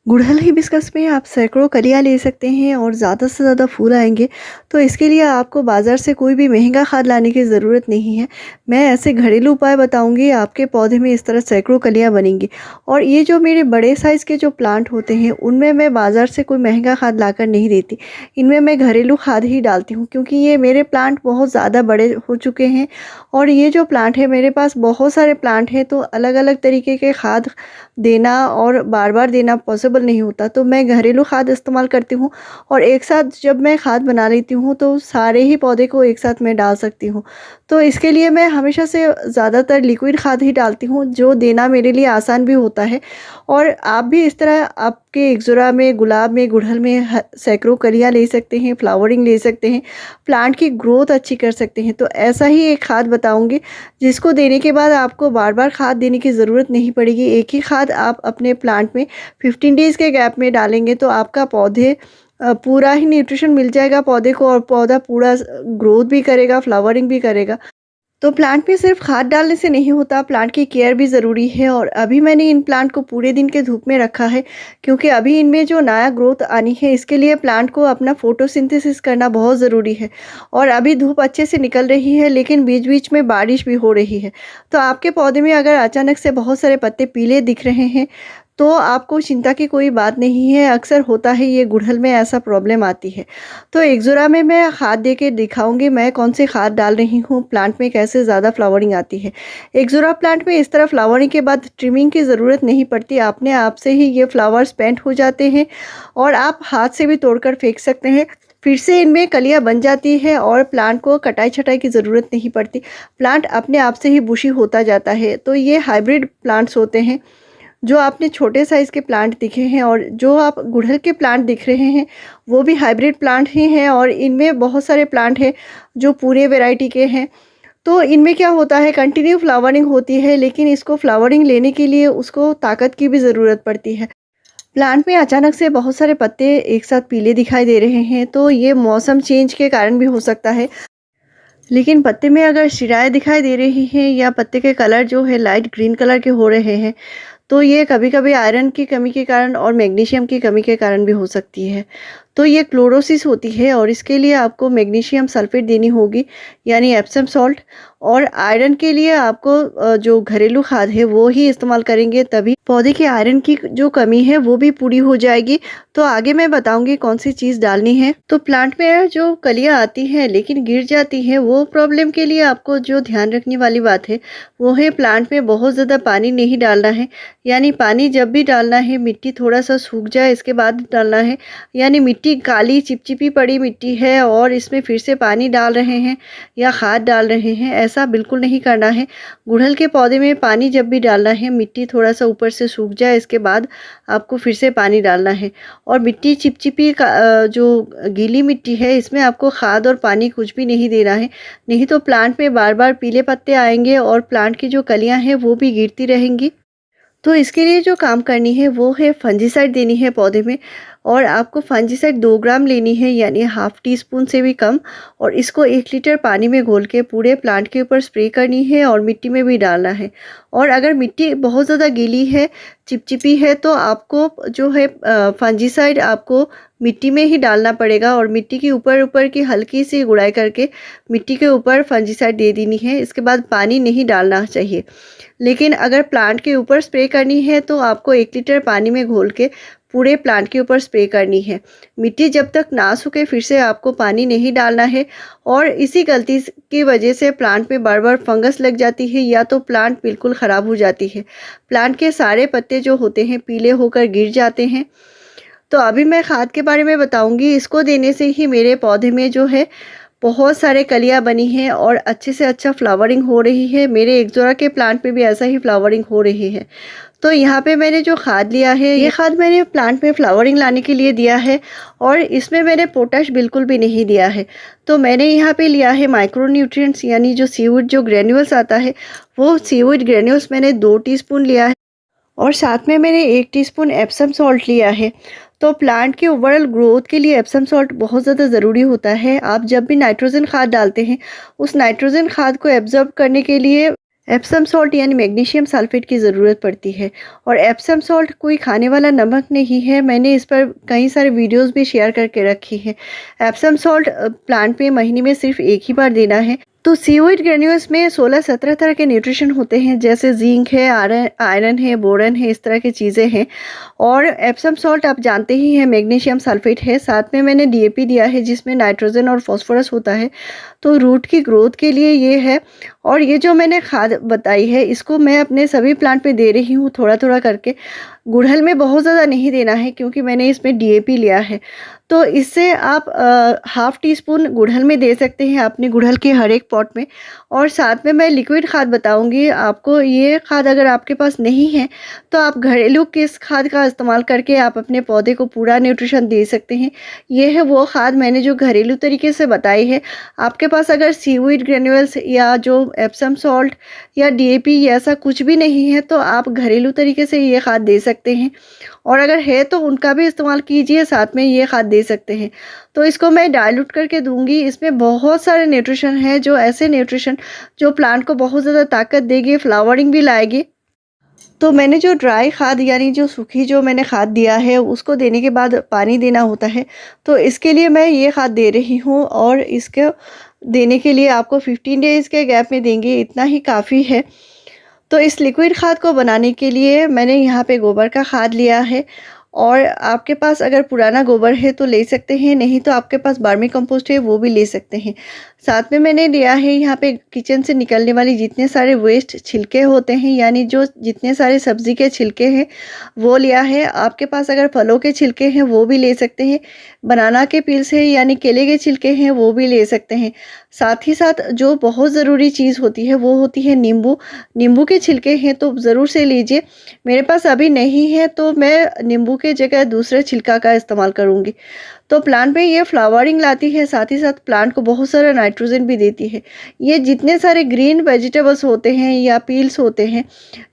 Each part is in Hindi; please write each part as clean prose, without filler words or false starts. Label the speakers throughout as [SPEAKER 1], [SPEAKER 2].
[SPEAKER 1] गुड़हल हिबिस्कस में आप सैकड़ों कलियाँ ले सकते हैं और ज़्यादा से ज़्यादा फूल आएँगे। तो इसके लिए आपको बाज़ार से कोई भी महँगा खाद लाने की ज़रूरत नहीं है। मैं ऐसे घरेलू उपाय बताऊँगी, आपके पौधे में इस तरह सैकड़ों कलियाँ बनेंगी। और ये जो मेरे बड़े साइज़ के जो प्लांट होते हैं, उनमें मैं बाज़ार से कोई महँगा खाद लाकर नहीं देती। इनमें मैं घरेलू खाद ही डालती हूँ, क्योंकि ये मेरे प्लांट बहुत ज़्यादा बड़े हो चुके हैं। और ये जो प्लांट है, मेरे पास बहुत सारे प्लांट हैं, तो अलग-अलग तरीके के खाद देना और बार-बार देना पॉसिबल नहीं होता, तो मैं घरेलू खाद इस्तेमाल करती हूँ। और एक साथ जब मैं खाद बना लेती हूँ, तो सारे ही पौधे को एक साथ मैं डाल सकती हूँ। तो इसके लिए मैं हमेशा से ज़्यादातर लिक्विड खाद ही डालती हूँ, जो देना मेरे लिए आसान भी होता है। और आप भी इस तरह आपके एग्ज़ोरा में, गुलाब में, गुड़हल में सैकड़ों कलियाँ ले सकते हैं, फ्लावरिंग ले सकते हैं, प्लांट की ग्रोथ अच्छी कर सकते हैं। तो ऐसा ही एक खाद बताऊँगी, जिसको देने के बाद आपको बार-बार खाद देने की ज़रूरत नहीं पड़ेगी। एक ही खाद आप अपने प्लांट में 15 डेज़ के गैप में डालेंगे, तो आपका पौधे पूरा ही न्यूट्रिशन मिल जाएगा पौधे को, और पौधा पूरा ग्रोथ भी करेगा, फ्लावरिंग भी करेगा। तो प्लांट में सिर्फ खाद डालने से नहीं होता, प्लांट की केयर भी ज़रूरी है। और अभी मैंने इन प्लांट को पूरे दिन के धूप में रखा है, क्योंकि अभी इनमें जो नया ग्रोथ आनी है, इसके लिए प्लांट को अपना फोटोसिंथेसिस करना बहुत ज़रूरी है। और अभी धूप अच्छे से निकल रही है, लेकिन बीच-बीच में बारिश भी हो रही है। तो आपके पौधे में अगर अचानक से बहुत सारे पत्ते पीले दिख रहे हैं, तो आपको चिंता की कोई बात नहीं है। अक्सर होता है, ये गुड़हल में ऐसा प्रॉब्लम आती है। तो एग्ज़ोरा में मैं खाद दे के दिखाऊँगी मैं कौन सी खाद डाल रही हूँ, प्लांट में कैसे ज़्यादा फ्लावरिंग आती है। एग्ज़ोरा प्लांट में इस तरह फ्लावरिंग के बाद ट्रिमिंग की ज़रूरत नहीं पड़ती, अपने आप से ही ये फ्लावर्स पेंट हो जाते हैं, और आप हाथ से भी तोड़कर फेंक सकते हैं। फिर से इनमें कलियाँ बन जाती है, और प्लांट को कटाई-छटाई की ज़रूरत नहीं पड़ती। प्लांट अपने आप से ही बुशी होता जाता है। तो ये हाइब्रिड प्लांट्स होते हैं, जो आपने छोटे साइज़ के प्लांट दिखे हैं, और जो आप गुड़हल के प्लांट दिख रहे हैं, वो भी हाइब्रिड प्लांट ही हैं। और इनमें बहुत सारे प्लांट हैं जो पूरे वैरायटी के हैं। तो इनमें क्या होता है, कंटिन्यू फ्लावरिंग होती है, लेकिन इसको फ्लावरिंग लेने के लिए उसको ताकत की भी ज़रूरत पड़ती है। प्लांट में अचानक से बहुत सारे पत्ते एक साथ पीले दिखाई दे रहे हैं, तो ये मौसम चेंज के कारण भी हो सकता है। लेकिन पत्ते में अगर शिराएँ दिखाई दे रही हैं, या पत्ते के कलर जो है लाइट ग्रीन कलर के हो रहे हैं, तो ये कभी-कभी आयरन की कमी के कारण और मैग्नीशियम की कमी के कारण भी हो सकती है। तो ये क्लोरोसिस होती है, और इसके लिए आपको मैग्नीशियम सल्फेट देनी होगी, यानी एप्सम सॉल्ट। और आयरन के लिए आपको जो घरेलू खाद है वो ही इस्तेमाल करेंगे, तभी पौधे के आयरन की जो कमी है वो भी पूरी हो जाएगी। तो आगे मैं बताऊंगी कौन सी चीज़ डालनी है। तो प्लांट में जो कलियां आती हैं लेकिन गिर जाती हैं, वो प्रॉब्लम के लिए आपको जो ध्यान रखने वाली बात है, वो है प्लांट में बहुत ज़्यादा पानी नहीं डालना है। यानी पानी जब भी डालना है, मिट्टी थोड़ा सा सूख जाए इसके बाद डालना है। यानी मिट्टी काली चिपचिपी पड़ी मिट्टी है, और इसमें फिर से पानी डाल रहे हैं या खाद डाल रहे हैं, ऐसा बिल्कुल नहीं करना है। गुड़हल के पौधे में पानी जब भी डालना है, मिट्टी थोड़ा सा ऊपर से सूख जाए इसके बाद आपको फिर से पानी डालना है। और मिट्टी चिपचिपी जो गीली मिट्टी है, इसमें आपको खाद और पानी कुछ भी नहीं देना है, नहीं तो प्लांट में बार बार पीले पत्ते आएंगे, और प्लांट की जो कलियां हैं वो भी गिरती रहेंगी। तो इसके लिए जो काम करनी है वो है फंजीसाइड देनी है पौधे में। और आपको फंजीसाइड 2 ग्राम लेनी है, यानी हाफ टी स्पून से भी कम। और इसको 1 लीटर पानी में घोल के पूरे प्लांट के ऊपर स्प्रे करनी है, और मिट्टी में भी डालना है। और अगर मिट्टी बहुत ज़्यादा गीली है, चिपचिपी है, तो आपको जो है फंजीसाइड आपको मिट्टी में ही डालना पड़ेगा, और मिट्टी के ऊपर ऊपर की हल्की सी गुड़ाई करके मिट्टी के ऊपर फंजीसाइड दे देनी है। इसके बाद पानी नहीं डालना चाहिए। लेकिन अगर प्लांट के ऊपर स्प्रे करनी है, तो आपको 1 लीटर पानी में घोल के पूरे प्लांट के ऊपर स्प्रे करनी है। मिट्टी जब तक ना सूखे फिर से आपको पानी नहीं डालना है। और इसी गलती की वजह से प्लांट में बार बार फंगस लग जाती है, या तो प्लांट बिल्कुल ख़राब हो जाती है। प्लांट के सारे पत्ते जो होते हैं पीले होकर गिर जाते हैं। तो अभी मैं खाद के बारे में बताऊंगी। इसको देने से ही मेरे पौधे में जो है बहुत सारे कलियां बनी हैं, और अच्छे से अच्छा फ्लावरिंग हो रही है। मेरे एग्जोरा के प्लांट में भी ऐसा ही फ्लावरिंग हो रही है। तो यहाँ पे मैंने जो खाद लिया है, ये खाद मैंने प्लांट में फ्लावरिंग लाने के लिए दिया है, और इसमें मैंने पोटाश बिल्कुल भी नहीं दिया है। तो मैंने यहाँ पे लिया है माइक्रो न्यूट्रिएंट्स, यानी जो सीवुड जो ग्रेन्यूल्स आता है, वो सीवुड ग्रेन्यूल्स मैंने 2 टीस्पून लिया है। और साथ में मैंने 1 टीस्पून एप्सम सॉल्ट लिया है। तो प्लांट के ओवरऑल ग्रोथ के लिए एप्सम सॉल्ट बहुत ज़्यादा ज़रूरी होता है। आप जब भी नाइट्रोजन खाद डालते हैं, उस नाइट्रोजन खाद को एब्जॉर्ब करने के लिए एप्सम सॉल्ट यानी मैग्नीशियम सल्फेट की ज़रूरत पड़ती है। और एप्सम सॉल्ट कोई खाने वाला नमक नहीं है, मैंने इस पर कई सारे वीडियोस भी शेयर करके रखी हैं। एप्सम सॉल्ट प्लांट में महीने में सिर्फ एक ही बार देना है। तो सीवीड ग्रेन्यूल्स में 16-17 तरह के न्यूट्रिशन होते हैं, जैसे जिंक है, आयरन है, बोरन है, इस तरह की चीज़ें हैं। और एप्सम सॉल्ट आप जानते ही हैं मैग्नीशियम सल्फेट है, साथ में मैंने डीएपी दिया है जिसमें नाइट्रोजन और फास्फोरस होता है। तो रूट की ग्रोथ के लिए ये है। और ये जो मैंने खाद बताई है इसको मैं अपने सभी प्लांट में दे रही हूँ थोड़ा थोड़ा करके। गुड़हल में बहुत ज़्यादा नहीं देना है क्योंकि मैंने इसमें डीएपी लिया है। तो इससे आप हाफ़ टी स्पून गुड़हल में दे सकते हैं अपने गुड़हल के हर एक पॉट में। और साथ में मैं लिक्विड खाद बताऊंगी आपको। ये खाद अगर आपके पास नहीं है तो आप घरेलू किस खाद का इस्तेमाल करके आप अपने पौधे को पूरा न्यूट्रिशन दे सकते हैं। ये है वो खाद मैंने जो घरेलू तरीके से बताई है। आपके पास अगर सीवीड ग्रेन्यूल्स या जो एप्सम सॉल्ट या डीएपी ऐसा कुछ भी नहीं है तो आप घरेलू तरीके से ये खाद दे सकते हैं। और अगर है तो उनका भी इस्तेमाल कीजिए, साथ में ये खाद दे सकते हैं। तो इसको मैं डाइल्यूट करके दूंगी। इसमें बहुत सारे न्यूट्रिशन है, जो ऐसे न्यूट्रिशन जो प्लांट को बहुत ज़्यादा ताकत देगी, फ्लावरिंग भी लाएगी। तो मैंने जो ड्राई खाद यानी जो सूखी जो मैंने खाद दिया है उसको देने के बाद पानी देना होता है। तो इसके लिए मैं ये खाद दे रही हूँ। और इसके देने के लिए आपको 15 डेज़ के गैप में देंगे, इतना ही काफ़ी है। तो इस लिक्विड खाद को बनाने के लिए मैंने यहाँ पे गोबर का खाद लिया है। और आपके पास अगर पुराना गोबर है तो ले सकते हैं, नहीं तो आपके पास वर्मी कंपोस्ट है वो भी ले सकते हैं। साथ में मैंने लिया है यहाँ पे किचन से निकलने वाली जितने सारे वेस्ट छिलके होते हैं, यानी जो जितने सारे सब्ज़ी के छिलके हैं वो लिया है। आपके पास अगर फलों के छिलके हैं वो भी ले सकते हैं। बनाना के पील्स है यानी केले के छिलके हैं वो भी ले सकते हैं। साथ ही साथ जो बहुत ज़रूरी चीज़ होती है वो होती है नींबू। नींबू के छिलके हैं तो ज़रूर से लीजिए। मेरे पास अभी नहीं है तो मैं नींबू के जगह दूसरे छिलका का इस्तेमाल करूँगी। तो प्लांट में ये फ्लावरिंग लाती है, साथ ही साथ प्लांट को बहुत सारा नाइट्रोजन भी देती है। ये जितने सारे ग्रीन वेजिटेबल्स होते हैं या पील्स होते हैं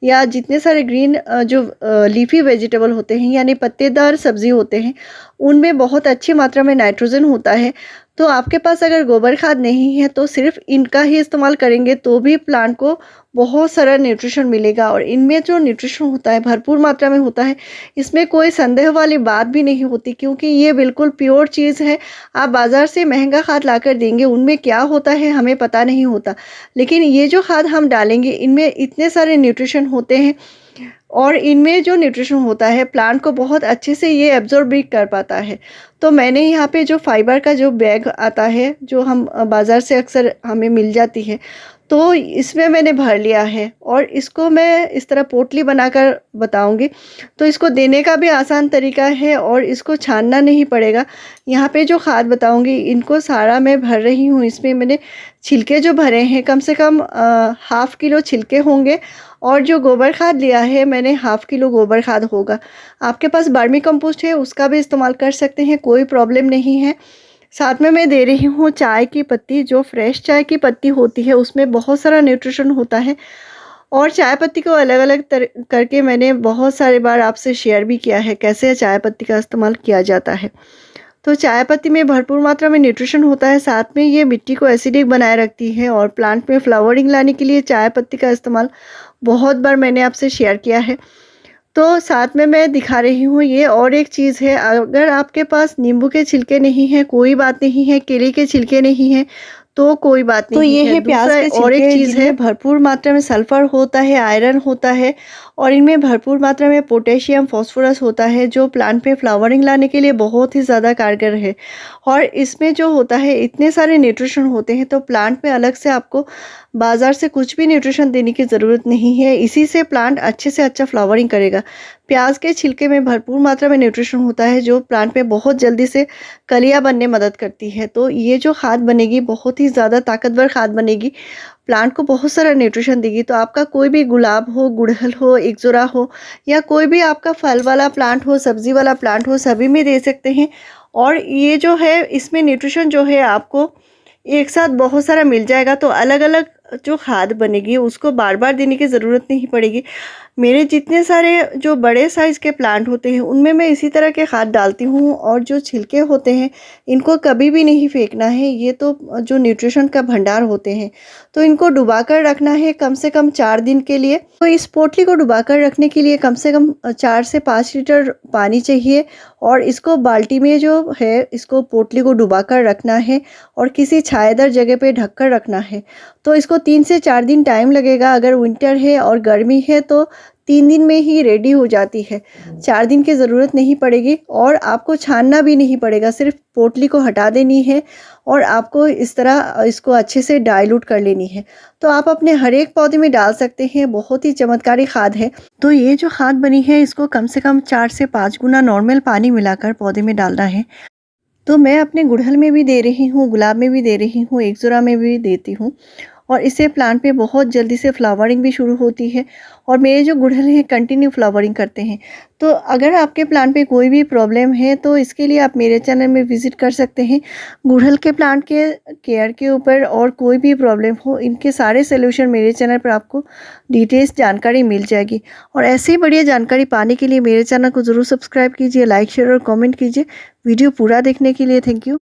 [SPEAKER 1] या जितने सारे ग्रीन जो लीफी वेजिटेबल होते हैं यानी पत्तेदार सब्जी होते हैं, उनमें बहुत अच्छी मात्रा में नाइट्रोजन होता है। तो आपके पास अगर गोबर खाद नहीं है तो सिर्फ इनका ही इस्तेमाल करेंगे तो भी प्लांट को बहुत सारा न्यूट्रिशन मिलेगा। और इनमें जो न्यूट्रिशन होता है भरपूर मात्रा में होता है, इसमें कोई संदेह वाली बात भी नहीं होती क्योंकि ये बिल्कुल प्योर चीज़ है। आप बाज़ार से महंगा खाद लाकर देंगे, उनमें क्या होता है हमें पता नहीं होता, लेकिन ये जो खाद हम डालेंगे इनमें इतने सारे न्यूट्रिशन होते हैं। और इनमें जो न्यूट्रिशन होता है प्लांट को बहुत अच्छे से ये एब्जॉर्ब भी कर पाता है। तो मैंने यहाँ पे जो फाइबर का जो बैग आता है जो हम बाज़ार से अक्सर हमें मिल जाती है, तो इसमें मैंने भर लिया है और इसको मैं इस तरह पोटली बनाकर बताऊंगी। तो इसको देने का भी आसान तरीका है और इसको छानना नहीं पड़ेगा। यहाँ पे जो खाद बताऊंगी इनको सारा मैं भर रही हूँ। इसमें मैंने छिलके जो भरे हैं कम से कम 1/2 किलो छिलके होंगे। और जो गोबर खाद लिया है मैंने 1/2 किलो गोबर खाद होगा। आपके पास वर्मी कंपोस्ट है उसका भी इस्तेमाल कर सकते हैं, कोई प्रॉब्लम नहीं है। साथ में मैं दे रही हूँ चाय की पत्ती। जो फ्रेश चाय की पत्ती होती है उसमें बहुत सारा न्यूट्रिशन होता है। और चाय पत्ती को अलग अलग करके मैंने बहुत सारे बार आपसे शेयर भी किया है कैसे चाय पत्ती का इस्तेमाल किया जाता है। तो चाय पत्ती में भरपूर मात्रा में न्यूट्रिशन होता है, साथ में ये मिट्टी को एसिडिक बनाए रखती है। और प्लांट में फ्लावरिंग लाने के लिए चाय पत्ती का इस्तेमाल बहुत बार मैंने आपसे शेयर किया है। तो साथ में मैं दिखा रही हूँ ये और एक चीज़ है, अगर आपके पास नींबू के छिलके नहीं हैं कोई बात नहीं है, केले के छिलके नहीं हैं तो कोई बात नहीं। तो ये है प्याज के छिलके। और एक चीज़ है भरपूर मात्रा में सल्फर होता है, आयरन होता है और इनमें भरपूर मात्रा में पोटेशियम फास्फोरस होता है जो प्लांट पे फ्लावरिंग लाने के लिए बहुत ही ज़्यादा कारगर है। और इसमें जो होता है इतने सारे न्यूट्रिशन होते हैं तो प्लांट में अलग से आपको बाज़ार से कुछ भी न्यूट्रिशन देने की ज़रूरत नहीं है, इसी से प्लांट अच्छे से अच्छा फ्लावरिंग करेगा। प्याज के छिलके में भरपूर मात्रा में न्यूट्रिशन होता है जो प्लांट में बहुत जल्दी से कलियाँ बनने मदद करती है। तो ये जो खाद बनेगी बहुत ही ज़्यादा ताकतवर खाद बनेगी, प्लांट को बहुत सारा न्यूट्रिशन देगी। तो आपका कोई भी गुलाब हो, गुड़हल हो, एकजोरा हो या कोई भी आपका फल वाला प्लांट हो, सब्जी वाला प्लांट हो, सभी में दे सकते हैं। और ये जो है इसमें न्यूट्रिशन जो है आपको एक साथ बहुत सारा मिल जाएगा। तो अलग अलग जो खाद बनेगी उसको बार बार देने की ज़रूरत नहीं पड़ेगी। मेरे जितने सारे जो बड़े साइज़ के प्लांट होते हैं उनमें मैं इसी तरह के खाद डालती हूँ, और जो छिलके होते हैं इनको कभी भी नहीं फेंकना है। ये तो जो न्यूट्रिशन का भंडार होते हैं, तो इनको डुबा कर रखना है कम से कम 4 दिन के लिए। तो इस पोटली को डुबा कर रखने के लिए कम से कम 4 से 5 लीटर पानी चाहिए, और इसको बाल्टी में जो है इसको पोटली को डुबा कर रखना है और किसी छायादार जगह पे ढक कर रखना है। तो इसको 3 से 4 दिन टाइम लगेगा। अगर विंटर है और गर्मी है तो 3 दिन में ही रेडी हो जाती है। 4 दिन की ज़रूरत नहीं पड़ेगी, और आपको छानना भी नहीं पड़ेगा, सिर्फ पोटली को हटा देनी है और आपको इस तरह इसको अच्छे से डाइल्यूट कर लेनी है। तो आप अपने हर एक पौधे में डाल सकते हैं, बहुत ही चमत्कारी खाद है। तो ये जो खाद बनी है इसको कम से कम 4 से 5 गुना नॉर्मल पानी मिलाकर पौधे में डालना है। तो मैं अपने गुड़हल में भी दे रही हूँ, गुलाब में भी दे रही हूँ, एग्जोरा में भी देती हूँ, और इससे प्लांट पे बहुत जल्दी से फ्लावरिंग भी शुरू होती है, और मेरे जो गुड़हल हैं कंटिन्यू फ्लावरिंग करते हैं। तो अगर आपके प्लांट पे कोई भी प्रॉब्लम है तो इसके लिए आप मेरे चैनल में विज़िट कर सकते हैं। गुड़हल के प्लांट के केयर के ऊपर और कोई भी प्रॉब्लम हो, इनके सारे सॉल्यूशन मेरे चैनल पर आपको डिटेल्स जानकारी मिल जाएगी। और ऐसे ही बढ़िया जानकारी पाने के लिए मेरे चैनल को ज़रूर सब्सक्राइब कीजिए, लाइक शेयर और कॉमेंट कीजिए। वीडियो पूरा देखने के लिए थैंक यू।